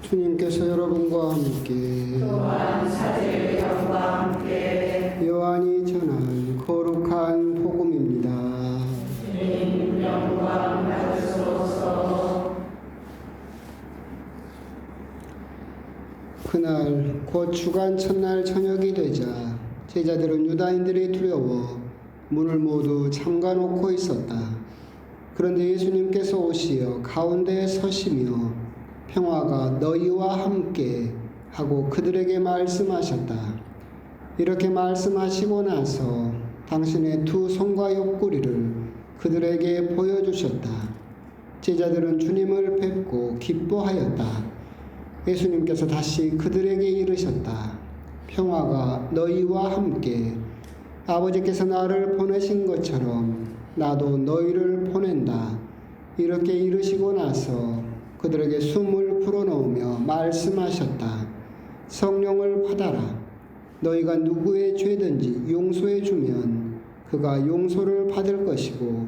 주님께서 여러분과 함께 또한 사제의 영과 함께 요한이 전한 거룩한 복음입니다. 주님 영광 받으소서. 그날 곧 주간 첫날 저녁이 되자 제자들은 유다인들이 두려워 문을 모두 잠가 놓고 있었다. 그런데 예수님께서 오시어 가운데에 서시며 평화가 너희와 함께 하고 그들에게 말씀하셨다. 이렇게 말씀하시고 나서 당신의 두 손과 옆구리를 그들에게 보여주셨다. 제자들은 주님을 뵙고 기뻐하였다. 예수님께서 다시 그들에게 이르셨다. 평화가 너희와 함께 아버지께서 나를 보내신 것처럼 나도 너희를 보낸다. 이렇게 이르시고 나서 그들에게 숨을 불어넣으며 말씀하셨다. 성령을 받아라. 너희가 누구의 죄든지 용서해 주면 그가 용서를 받을 것이고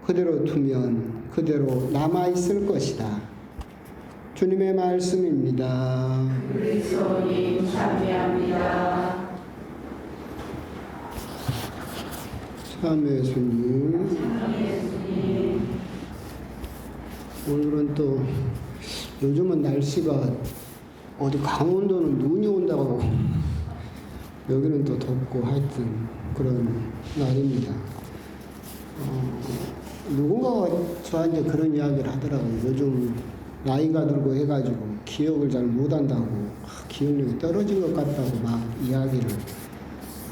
그대로 두면 그대로 남아있을 것이다. 주님의 말씀입니다. 그리스도님 참여합니다. 참회 예수님. 예수님 오늘은 또 요즘은 날씨가 어디 강원도는 눈이 온다고 여기는 또 덥고 하여튼 그런 날입니다. 누군가가 저한테 그런 이야기를 하더라고요. 요즘 나이가 들고 해가지고 기억을 잘 못한다고 기억력이 떨어진 것 같다고 막 이야기를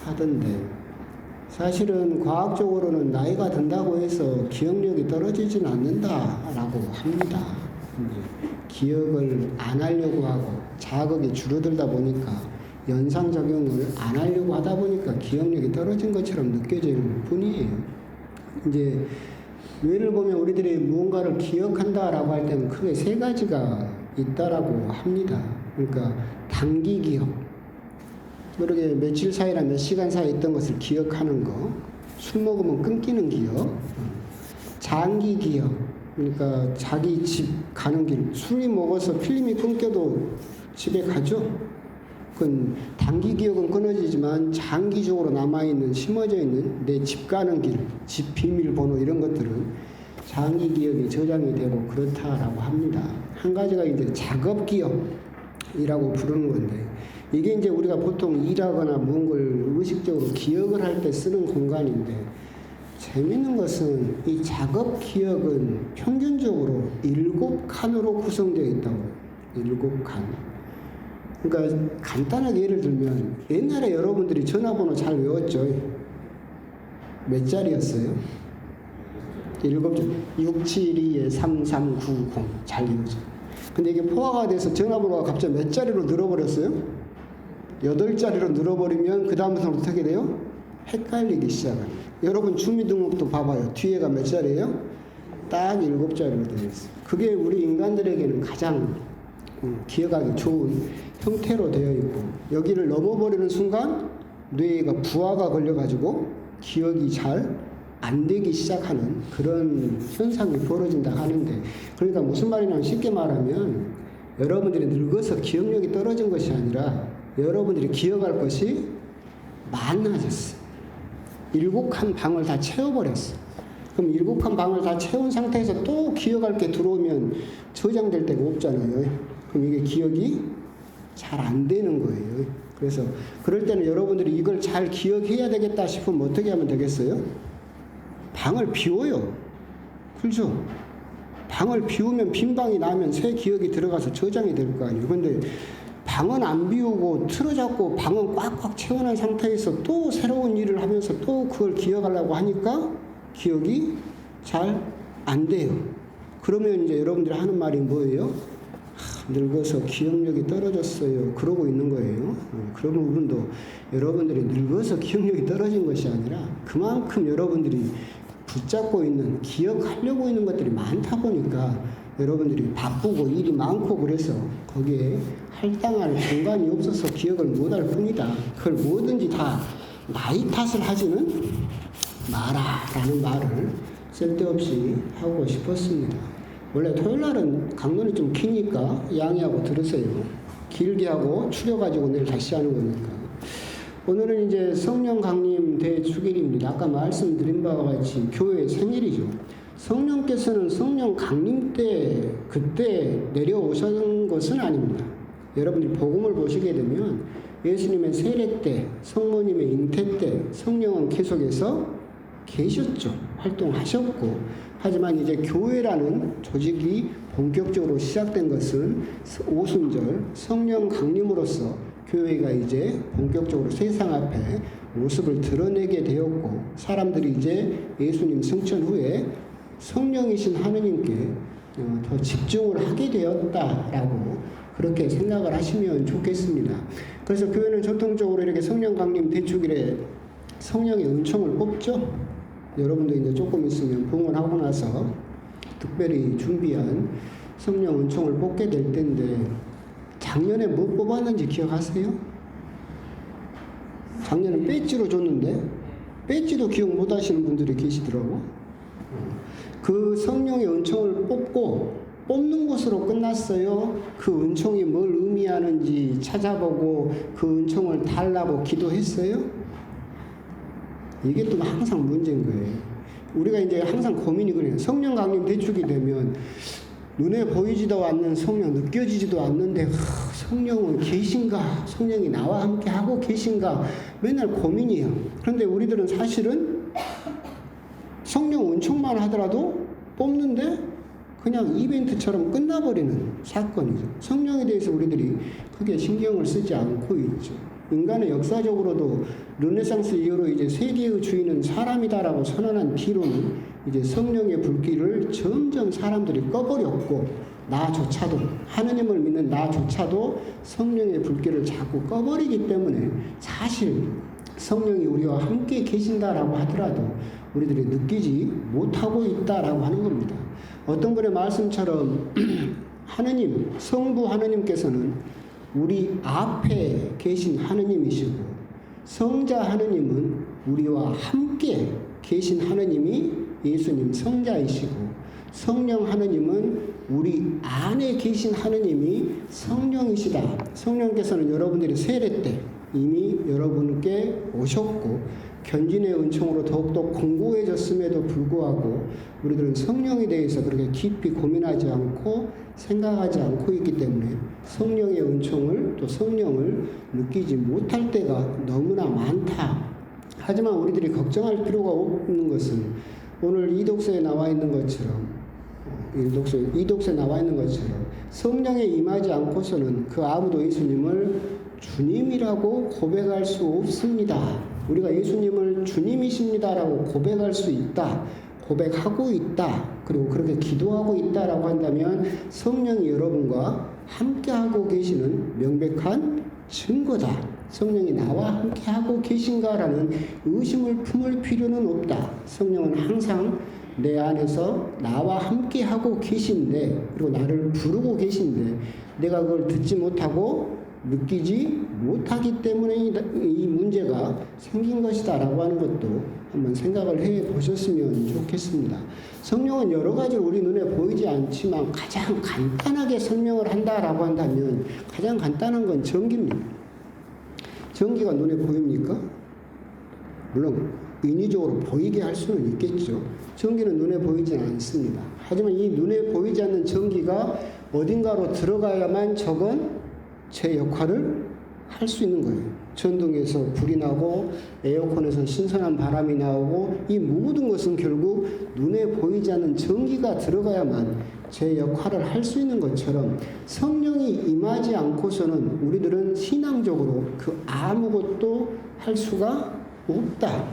하던데 사실은 과학적으로는 나이가 든다고 해서 기억력이 떨어지진 않는다라고 합니다. 기억을 안 하려고 하고 자극이 줄어들다 보니까 연상작용을 안 하려고 하다 보니까 기억력이 떨어진 것처럼 느껴질 뿐이에요. 이제 뇌를 보면 우리들이 무언가를 기억한다라고 할 때는 크게 세 가지가 있다라고 합니다. 그러니까 단기 기억, 모르게 며칠 사이나 몇 시간 사이에 있던 것을 기억하는 거, 술 먹으면 끊기는 기억, 장기 기억, 그러니까 자기 집 가는 길, 술이 먹어서 필름이 끊겨도 집에 가죠. 그건 단기 기억은 끊어지지만 장기적으로 남아있는, 심어져 있는 내 집 가는 길, 집 비밀번호 이런 것들은 장기 기억이 저장이 되고 그렇다라고 합니다. 한 가지가 이제 작업 기억이라고 부르는 건데 이게 이제 우리가 보통 일하거나 무언가를 의식적으로 기억을 할 때 쓰는 공간인데 재밌는 것은 이 작업 기억은 평균적으로 7칸으로 구성되어 있다고 해요. 7칸. 그러니까 간단하게 예를 들면 옛날에 여러분들이 전화번호 잘 외웠죠? 몇 자리였어요? 7줄. 672-3390 잘 외우죠. 근데 이게 포화가 돼서 전화번호가 갑자기 몇 자리로 늘어버렸어요? 8자리로 늘어버리면 그 다음부터는 어떻게 돼요? 헷갈리기 시작합니다. 여러분 주민등록도 봐봐요. 뒤에가 몇 자리예요? 딱 7자리로 되어 있어요. 그게 우리 인간들에게는 가장 기억하기 좋은 형태로 되어 있고 여기를 넘어버리는 순간 뇌가 부하가 걸려가지고 기억이 잘 안 되기 시작하는 그런 현상이 벌어진다 하는데 그러니까 무슨 말이냐면 쉽게 말하면 여러분들이 늙어서 기억력이 떨어진 것이 아니라 여러분들이 기억할 것이 많아졌어. 7칸 방을 다 채워버렸어. 그럼 7칸 방을 다 채운 상태에서 또 기억할 게 들어오면 저장될 데가 없잖아요. 그럼 이게 기억이 잘 안 되는 거예요. 그래서 그럴 때는 여러분들이 이걸 잘 기억해야 되겠다 싶으면 어떻게 하면 되겠어요? 방을 비워요. 그렇죠? 방을 비우면 빈 방이 나면 새 기억이 들어가서 저장이 될 거 아니에요. 그런데 방은 안 비우고 틀어잡고 방은 꽉꽉 채워놓은 상태에서 또 새로운 일을 하면서 또 그걸 기억하려고 하니까 기억이 잘 안 돼요. 그러면 이제 여러분들이 하는 말이 뭐예요? 늙어서 기억력이 떨어졌어요. 그러고 있는 거예요. 그런 부분도 여러분들이 늙어서 기억력이 떨어진 것이 아니라 그만큼 여러분들이 붙잡고 있는, 기억하려고 있는 것들이 많다 보니까 여러분들이 바쁘고 일이 많고 그래서 거기에 할당할 공간이 없어서 기억을 못할 뿐이다. 그걸 뭐든지 다 나이 탓을 하지는 마라라는 말을 쓸데없이 하고 싶었습니다. 원래 토요일 날은 강론이 좀 기니까 양해하고 들으세요. 길게 하고 추려가지고 내일 다시 하는 거니까. 오늘은 이제 성령 강림 대축일입니다. 아까 말씀드린 바와 같이 교회의 생일이죠. 성령께서는 성령 강림 때 그때 내려오신 것은 아닙니다. 여러분들이 복음을 보시게 되면 예수님의 세례 때, 성모님의 잉태 때 성령은 계속해서 계셨죠. 활동하셨고. 하지만 이제 교회라는 조직이 본격적으로 시작된 것은 오순절 성령 강림으로써 교회가 이제 본격적으로 세상 앞에 모습을 드러내게 되었고, 사람들이 이제 예수님 승천 후에 성령이신 하느님께 더 집중을 하게 되었다라고 그렇게 생각을 하시면 좋겠습니다. 그래서 교회는 전통적으로 이렇게 성령 강림 대축일에 성령의 은총을 뽑죠. 여러분도 이제 조금 있으면 봉헌하고 나서 특별히 준비한 성령 은총을 뽑게 될 텐데, 작년에 뭐 뽑았는지 기억하세요? 작년에 배지로 줬는데 배지도 기억 못 하시는 분들이 계시더라고. 그 성령의 은총을 뽑는 것으로 끝났어요. 그 은총이 뭘 의미하는지 찾아보고 그 은총을 달라고 기도했어요. 이게 또 항상 문제인 거예요. 우리가 이제 항상 고민이 그래요. 성령 강림 대축이 되면 눈에 보이지도 않는 성령, 느껴지지도 않는데 성령은 계신가? 성령이 나와 함께 하고 계신가? 맨날 고민이에요. 그런데 우리들은 사실은 성령 은총만 하더라도 뽑는데 그냥 이벤트처럼 끝나버리는 사건이죠. 성령에 대해서 우리들이 크게 신경을 쓰지 않고 있죠. 인간은 역사적으로도 르네상스 이후로 이제 세계의 주인은 사람이다라고 선언한 뒤로는 이제 성령의 불길을 점점 사람들이 꺼버렸고, 나조차도, 하느님을 믿는 나조차도 성령의 불길을 자꾸 꺼버리기 때문에 사실 성령이 우리와 함께 계신다라고 하더라도 우리들이 느끼지 못하고 있다라고 하는 겁니다. 어떤 분의 말씀처럼 하느님, 성부 하느님께서는 우리 앞에 계신 하느님이시고, 성자 하느님은 우리와 함께 계신 하느님이 예수님 성자이시고, 성령 하느님은 우리 안에 계신 하느님이 성령이시다. 성령께서는 여러분들이 세례 때 이미 여러분께 오셨고, 견진의 은총으로 더욱더 공고해졌음에도 불구하고 우리들은 성령에 대해서 그렇게 깊이 고민하지 않고 생각하지 않고 있기 때문에 성령의 은총을, 또 성령을 느끼지 못할 때가 너무나 많다. 하지만 우리들이 걱정할 필요가 없는 것은 오늘 이 독서에 나와 있는 것처럼, 이 독서에 나와 있는 것처럼 성령에 임하지 않고서는 그 아무도 예수님을 주님이라고 고백할 수 없습니다. 우리가 예수님을 주님이십니다라고 고백할 수 있다, 고백하고 있다, 그리고 그렇게 기도하고 있다라고 한다면 성령이 여러분과 함께하고 계시는 명백한 증거다. 성령이 나와 함께하고 계신가라는 의심을 품을 필요는 없다. 성령은 항상 내 안에서 나와 함께하고 계신데, 그리고 나를 부르고 계신데 내가 그걸 듣지 못하고 느끼지 못하기 때문에 이 문제가 생긴 것이다 라고 하는 것도 한번 생각을 해 보셨으면 좋겠습니다. 성령은 여러 가지로 우리 눈에 보이지 않지만 가장 간단하게 설명을 한다라고 한다면 가장 간단한 건 전기입니다. 전기가 눈에 보입니까? 물론 인위적으로 보이게 할 수는 있겠죠. 전기는 눈에 보이지 않습니다. 하지만 이 눈에 보이지 않는 전기가 어딘가로 들어가야만 저건 제 역할을 할 수 있는 거예요. 전등에서 불이 나고 에어컨에서 신선한 바람이 나오고, 이 모든 것은 결국 눈에 보이지 않는 전기가 들어가야만 제 역할을 할 수 있는 것처럼 성령이 임하지 않고서는 우리들은 신앙적으로 그 아무것도 할 수가 없다.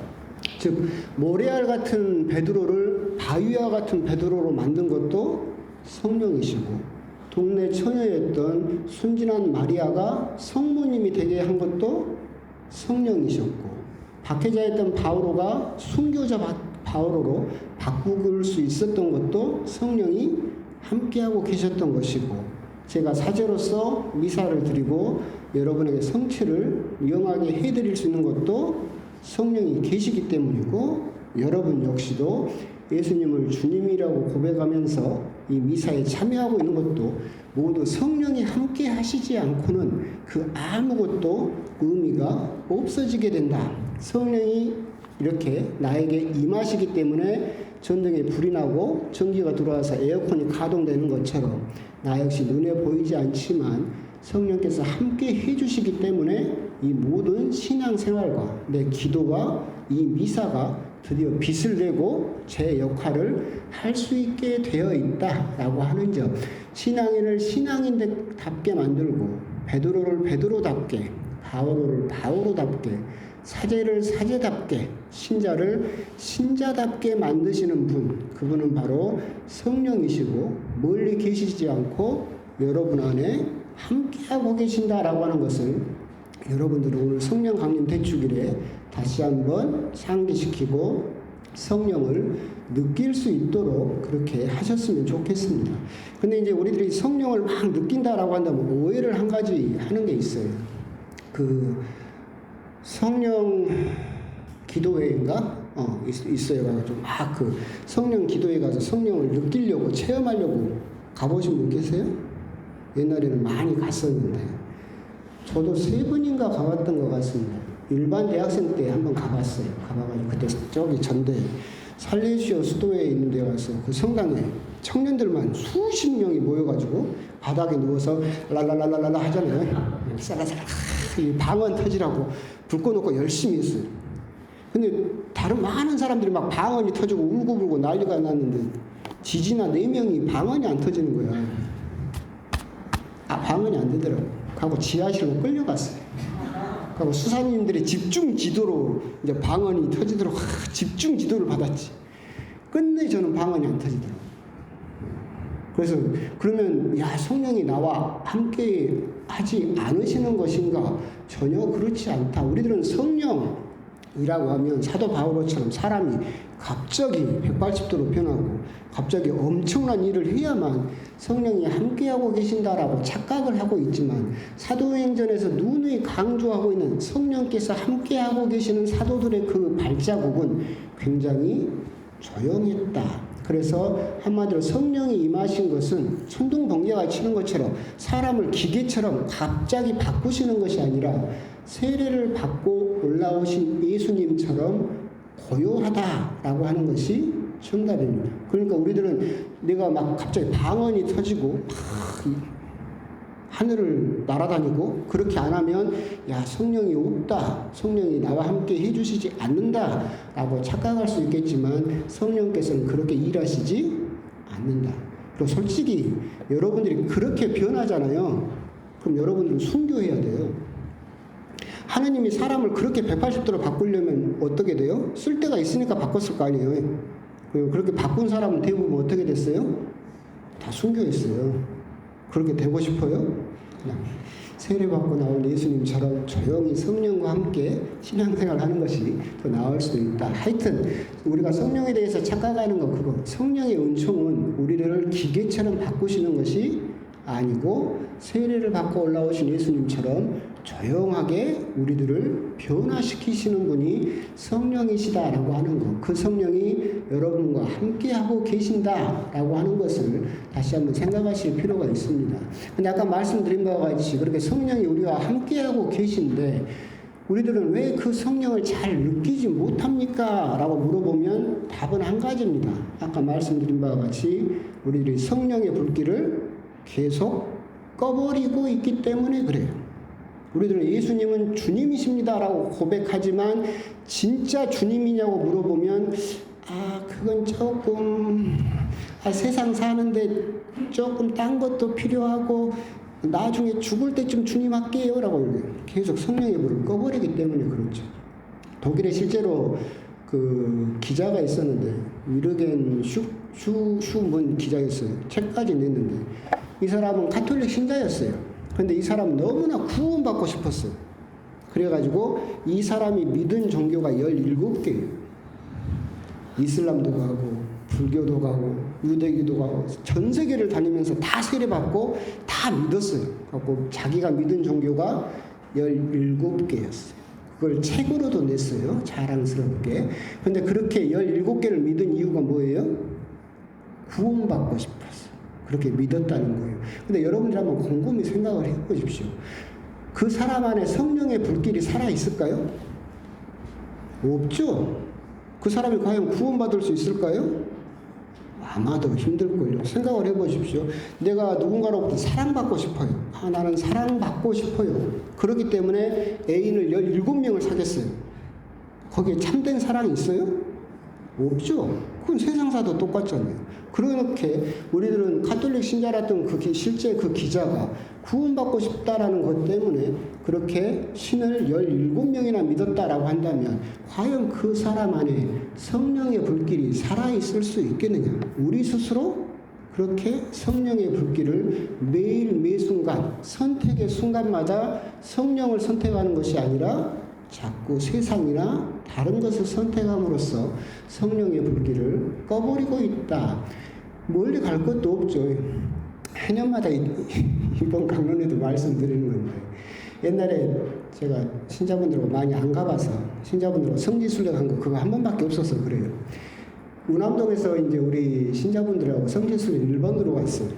즉 모래알 같은 베드로를 바위와 같은 베드로로 만든 것도 성령이시고, 동네 처녀였던 순진한 마리아가 성모님이 되게 한 것도 성령이셨고, 박해자였던 바오로가 순교자 바오로로 바꿀 수 있었던 것도 성령이 함께하고 계셨던 것이고, 제가 사제로서 미사를 드리고 여러분에게 성취를 영하게 해드릴 수 있는 것도 성령이 계시기 때문이고, 여러분 역시도 예수님을 주님이라고 고백하면서 이 미사에 참여하고 있는 것도 모두 성령이 함께 하시지 않고는 그 아무것도 의미가 없어지게 된다. 성령이 이렇게 나에게 임하시기 때문에 전등에 불이 나고 전기가 들어와서 에어컨이 가동되는 것처럼 나 역시 눈에 보이지 않지만 성령께서 함께 해주시기 때문에 이 모든 신앙생활과 내 기도와 이 미사가 드디어 빛을 내고 제 역할을 할 수 있게 되어 있다라고 하는 점, 신앙인을 신앙인답게 만들고 베드로를 베드로답게, 바오로를 바오로답게, 사제를 사제답게, 신자를 신자답게 만드시는 분, 그분은 바로 성령이시고 멀리 계시지 않고 여러분 안에 함께하고 계신다라고 하는 것을 여러분들은 오늘 성령 강림 대축일에 다시 한번 상기시키고 성령을 느낄 수 있도록 그렇게 하셨으면 좋겠습니다. 근데 이제 우리들이 성령을 막 느낀다라고 한다면 오해를 한 가지 하는 게 있어요. 그 성령 기도회인가? 있어요. 가지고 막 그 성령 기도회 가서 성령을 느끼려고 체험하려고 가보신 분 계세요? 옛날에는 많이 갔었는데 저도 3번인가 가봤던 것 같습니다. 일반 대학생 때 한번 가봤어요. 가봐가지고 그때 저기 전대 살레시오 수도에 있는 데 가서 그 성당에 청년들만 수십 명이 모여가지고 바닥에 누워서 랄랄랄랄라 하잖아요. 쌀라쌀라 이 방언 터지라고 불 꺼놓고 열심히 했어요. 근데 다른 많은 사람들이 막 방언이 터지고 울고불고 난리가 났는데 지지나 4명이 방언이 안 터지는 거야. 방언이 안 되더라고. 하고 지하실로 끌려갔어요. 하고 수사님들의 집중 지도로 이제 방언이 터지도록 집중 지도를 받았지. 끝내 저는 방언이 안 터지더라고. 그래서 그러면 야 성령이 나와 함께 하지 않으시는 것인가? 전혀 그렇지 않다. 우리들은 성령이라고 하면 사도 바오로처럼 사람이 갑자기 180도로 변하고 갑자기 엄청난 일을 해야만 성령이 함께하고 계신다라고 착각을 하고 있지만 사도행전에서 누누이 강조하고 있는 성령께서 함께하고 계시는 사도들의 그 발자국은 굉장히 조용했다. 그래서 한마디로 성령이 임하신 것은 천둥번개가 치는 것처럼 사람을 기계처럼 갑자기 바꾸시는 것이 아니라 세례를 받고 올라오신 예수님처럼 고요하다라고 하는 것이 정답입니다. 그러니까 우리들은 내가 막 갑자기 방언이 터지고 하늘을 날아다니고 그렇게 안 하면 야 성령이 없다, 성령이 나와 함께 해주시지 않는다라고 착각할 수 있겠지만 성령께서는 그렇게 일하시지 않는다. 그리고 솔직히 여러분들이 그렇게 변하잖아요. 그럼 여러분들은 순교해야 돼요. 하느님이 사람을 그렇게 180도로 바꾸려면 어떻게 돼요? 쓸 데가 있으니까 바꿨을 거 아니에요. 그리고 그렇게 바꾼 사람은 대부분 어떻게 됐어요? 다 순교했어요. 그렇게 되고 싶어요? 그냥 세례받고 나온 예수님처럼 조용히 성령과 함께 신앙생활 하는 것이 더 나을 수도 있다. 하여튼 우리가 성령에 대해서 착각하는 거 그거. 성령의 은총은 우리를 기계처럼 바꾸시는 것이 아니고 세례를 받고 올라오신 예수님처럼 조용하게 우리들을 변화시키시는 분이 성령이시다라고 하는 것. 그 성령이 여러분과 함께하고 계신다라고 하는 것을 다시 한번 생각하실 필요가 있습니다. 근데 아까 말씀드린 바와 같이 그렇게 성령이 우리와 함께하고 계신데 우리들은 왜 그 성령을 잘 느끼지 못합니까? 라고 물어보면 답은 한 가지입니다. 아까 말씀드린 바와 같이 우리들이 성령의 불길을 계속 꺼버리고 있기 때문에 그래요. 우리들은 예수님은 주님이십니다라고 고백하지만 진짜 주님이냐고 물어보면 그건 조금 세상 사는데 조금 딴 것도 필요하고 나중에 죽을 때쯤 주님 할게요 라고 계속 성령의 불을 꺼버리기 때문에 그렇죠. 독일에 실제로 그 기자가 있었는데 위르겐 슈문 기자였어요. 책까지 냈는데 이 사람은 가톨릭 신자였어요. 근데 이 사람은 너무나 구원받고 싶었어요. 그래가지고 이 사람이 믿은 종교가 17개예요. 이슬람도 가고 불교도 가고 유대교도 가고 전 세계를 다니면서 다 세례받고 다 믿었어요. 그래서 자기가 믿은 종교가 17개였어요. 그걸 책으로도 냈어요. 자랑스럽게. 근데 그렇게 17개를 믿은 이유가 뭐예요? 구원받고 싶었어요. 그렇게 믿었다는 거예요. 근데 여러분들 한번 곰곰이 생각을 해보십시오. 그 사람 안에 성령의 불길이 살아있을까요? 없죠. 그 사람이 과연 구원받을 수 있을까요? 아마도 힘들걸요. 생각을 해보십시오. 내가 누군가로부터 사랑받고 싶어요. 나는 사랑받고 싶어요. 그렇기 때문에 애인을 17명을 사귀었어요. 거기에 참된 사랑이 있어요? 없죠. 그건 세상사도 똑같잖아요. 그렇게 우리들은 가톨릭 신자라던 실제 그 기자가 구원받고 싶다라는 것 때문에 그렇게 신을 17명이나 믿었다라고 한다면 과연 그 사람 안에 성령의 불길이 살아있을 수 있겠느냐? 우리 스스로 그렇게 성령의 불길을 매일 매순간 선택의 순간마다 성령을 선택하는 것이 아니라 자꾸 세상이나 다른 것을 선택함으로써 성령의 불길을 꺼버리고 있다. 멀리 갈 것도 없죠. 해년마다 이번 강론에도 말씀드리는 건데 옛날에 제가 신자분들하고 많이 안 가봐서 신자분들하고 성지순례 간 거 그거 한 번밖에 없어서 그래요. 운암동에서 이제 우리 신자분들하고 성지순례 일본으로 갔어요.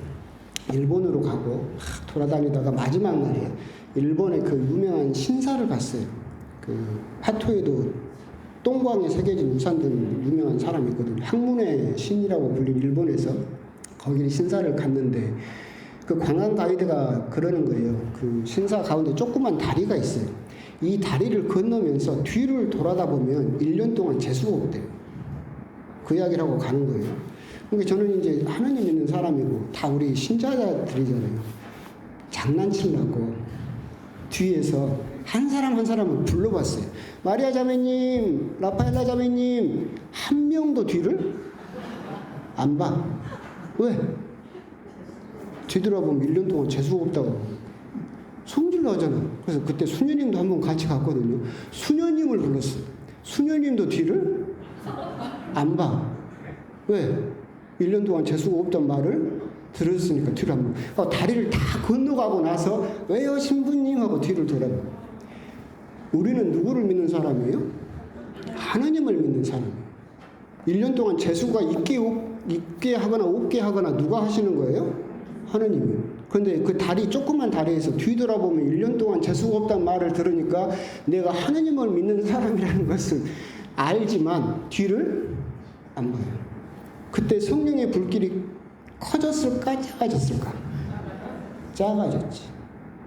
일본으로 가고 돌아다니다가 마지막 날에 일본의 그 유명한 신사를 갔어요. 그 하토에도 똥광에 새겨진 우산 든 유명한 사람이 있거든요. 학문의 신이라고 불린 일본에서 거기 신사를 갔는데 그 관광 가이드가 그러는 거예요. 그 신사 가운데 조그만 다리가 있어요. 이 다리를 건너면서 뒤를 돌아다 보면 1년 동안 재수가 없대요. 그 이야기를 하고 가는 거예요. 그러니까 저는 이제 하나님 믿는 사람이고 다 우리 신자들이잖아요. 장난치려고 뒤에서 한 사람 한 사람을 불러봤어요. 마리아 자매님, 라파엘라 자매님, 한 명도 뒤를 안 봐. 왜? 뒤돌아보면 1년 동안 재수가 없다고. 성질로 하잖아. 그래서 그때 수녀님도 한번 같이 갔거든요. 수녀님을 불렀어요. 수녀님도 뒤를 안 봐. 왜? 1년 동안 재수가 없단 말을 들었으니까 뒤를 안 봐. 다리를 다 건너가고 나서 왜요 신부님 하고 뒤를 돌아봐. 우리는 누구를 믿는 사람이에요? 하나님을 믿는 사람이에요. 1년 동안 재수가 있게 하거나 없게 하거나 누가 하시는 거예요? 하나님이에요. 그런데 그 다리 조그만 다리에서 뒤돌아보면 1년 동안 재수가 없다는 말을 들으니까 내가 하나님을 믿는 사람이라는 것을 알지만 뒤를 안 봐요. 그때 성령의 불길이 커졌을까 작아졌을까? 작아졌지.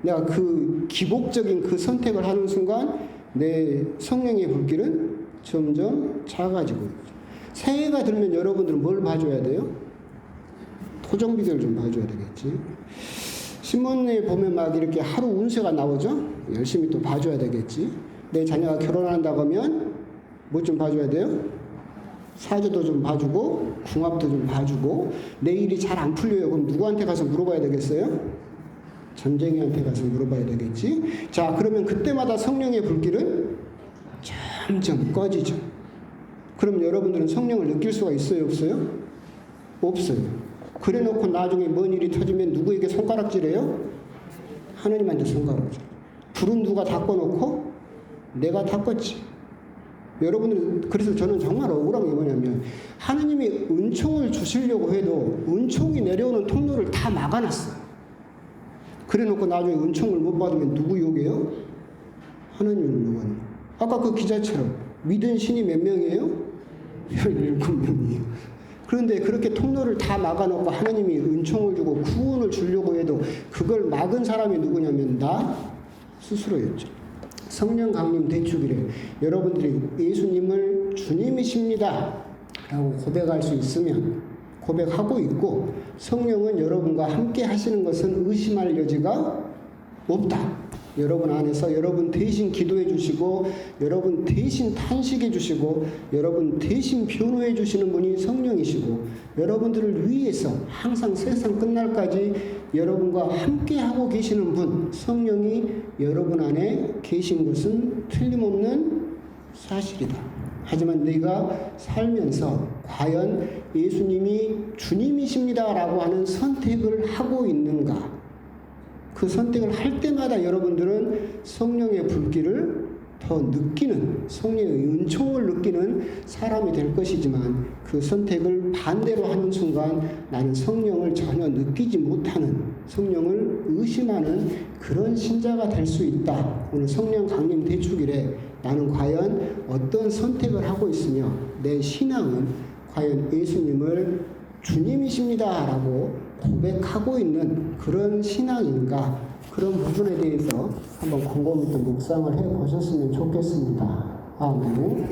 내가 그 기복적인 그 선택을 하는 순간 내 성령의 불길은 점점 작아지고 있죠. 새해가 들면 여러분들은 뭘 봐줘야 돼요? 토정비결 좀 봐줘야 되겠지. 신문에 보면 막 이렇게 하루 운세가 나오죠? 열심히 또 봐줘야 되겠지. 내 자녀가 결혼한다고 하면 뭐 좀 봐줘야 돼요? 사주도 좀 봐주고 궁합도 좀 봐주고 내 일이 잘 안 풀려요. 그럼 누구한테 가서 물어봐야 되겠어요? 전쟁이한테 가서 물어봐야 되겠지. 자, 그러면 그때마다 성령의 불길은 점점 꺼지죠. 그럼 여러분들은 성령을 느낄 수가 있어요, 없어요? 없어요. 그래 놓고 나중에 뭔 일이 터지면 누구에게 손가락질해요? 하나님한테 손가락질. 불은 누가 닦아놓고? 내가 닦았지. 여러분들, 그래서 저는 정말 억울한 게 뭐냐면 하나님이 은총을 주시려고 해도 은총이 내려오는 통로를 다 막아놨어요. 그래 놓고 나중에 은총을 못 받으면 누구 욕해요? 하나님을 욕하는. 아까 그 기자처럼 믿은 신이 몇 명이에요? 17명이에요. 그런데 그렇게 통로를 다 막아놓고 하나님이 은총을 주고 구원을 주려고 해도 그걸 막은 사람이 누구냐면 나 스스로였죠. 성령 강림 대축일에 여러분들이 예수님을 주님이십니다 라고 고백할 수 있으면 고백하고 있고 성령은 여러분과 함께 하시는 것은 의심할 여지가 없다. 여러분 안에서 여러분 대신 기도해 주시고 여러분 대신 탄식해 주시고 여러분 대신 변호해 주시는 분이 성령이시고 여러분들을 위해서 항상 세상 끝날까지 여러분과 함께 하고 계시는 분 성령이 여러분 안에 계신 것은 틀림없는 사실이다. 하지만 내가 살면서 과연 예수님이 주님이십니다 라고 하는 선택을 하고 있는가? 그 선택을 할 때마다 여러분들은 성령의 불길을 더 느끼는 성령의 은총을 느끼는 사람이 될 것이지만 그 선택을 반대로 하는 순간 나는 성령을 전혀 느끼지 못하는 성령을 의심하는 그런 신자가 될 수 있다. 오늘 성령 강림 대축일에 나는 과연 어떤 선택을 하고 있으며 내 신앙은 과연 예수님을 주님이십니다 라고 고백하고 있는 그런 신앙인가, 그런 부분에 대해서 한번 곰곰이 또 묵상을 해 보셨으면 좋겠습니다. 아멘.